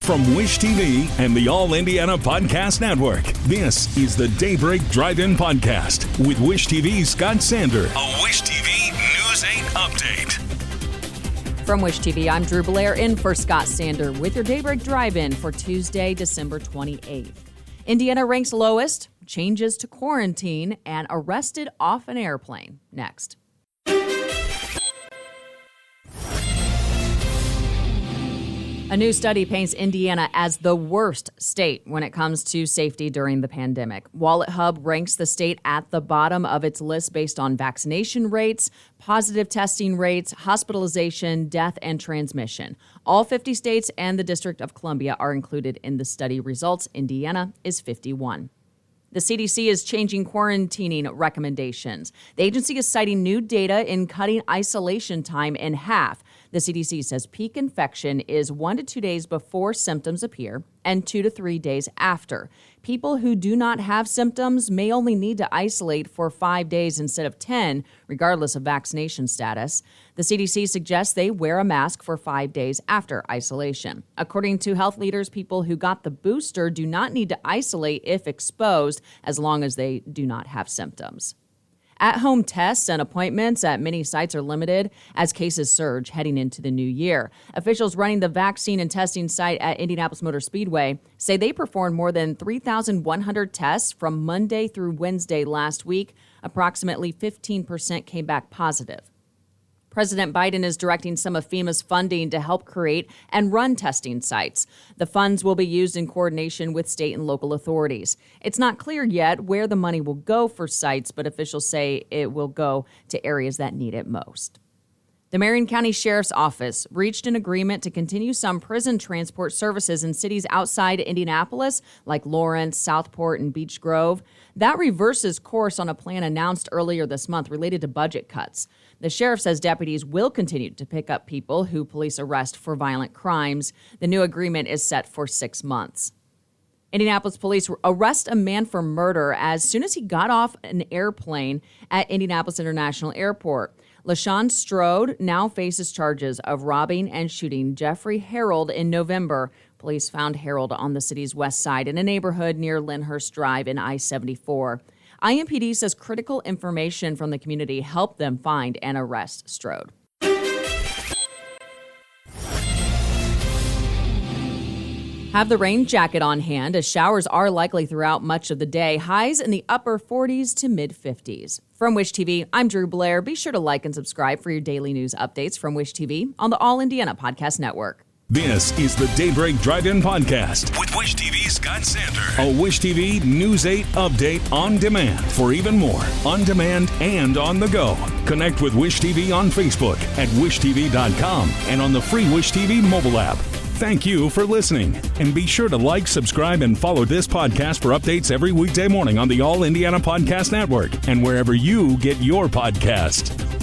From Wish TV and the All Indiana Podcast Network, this is the Daybreak Drive-In Podcast with Wish TV's Scott Sander. A Wish TV News 8 update. From Wish TV, I'm Drew Blair in for Scott Sander with your Daybreak Drive-In for Tuesday, December 28th. Indiana ranks lowest, changes to quarantine, and arrested off an airplane. Next. A new study paints Indiana as the worst state when it comes to safety during the pandemic. Wallet Hub ranks the state at the bottom of its list based on vaccination rates, positive testing rates, hospitalization, death, and transmission. All 50 states and the District of Columbia are included in the study results. Indiana is 51. The CDC is changing quarantining recommendations. The agency is citing new data in cutting isolation time in half. The CDC says peak infection is 1 to 2 days before symptoms appear and 2 to 3 days after. People who do not have symptoms may only need to isolate for 5 days instead of 10, regardless of vaccination status. The CDC suggests they wear a mask for 5 days after isolation. According to health leaders, people who got the booster do not need to isolate if exposed, as long as they do not have symptoms. At-home tests and appointments at many sites are limited as cases surge heading into the new year. Officials running the vaccine and testing site at Indianapolis Motor Speedway say they performed more than 3,100 tests from Monday through Wednesday last week. Approximately 15% came back positive. President Biden is directing some of FEMA's funding to help create and run testing sites. The funds will be used in coordination with state and local authorities. It's not clear yet where the money will go for sites, but officials say it will go to areas that need it most. The Marion County Sheriff's Office reached an agreement to continue some prison transport services in cities outside Indianapolis, like Lawrence, Southport, and Beech Grove. That reverses course on a plan announced earlier this month related to budget cuts. The sheriff says deputies will continue to pick up people who police arrest for violent crimes. The new agreement is set for 6 months. Indianapolis police arrest a man for murder as soon as he got off an airplane at Indianapolis International Airport. LaShawn Strode now faces charges of robbing and shooting Jeffrey Harold in November. Police found Harold on the city's west side in a neighborhood near Lyndhurst Drive in I-74. IMPD says critical information from the community helped them find and arrest Strode. Have the rain jacket on hand as showers are likely throughout much of the day. Highs in the upper 40s to mid-50s. From Wish TV, I'm Drew Blair. Be sure to like and subscribe for your daily news updates from Wish TV on the All Indiana Podcast Network. This is the Daybreak Drive-In Podcast with Wish TV's Scott Sander. A Wish TV News 8 update on demand for even more on demand and on the go. Connect with Wish TV on Facebook at wishtv.com and on the free Wish TV mobile app. Thank you for listening, and be sure to like, subscribe, and follow this podcast for updates every weekday morning on the All Indiana Podcast Network and wherever you get your podcast.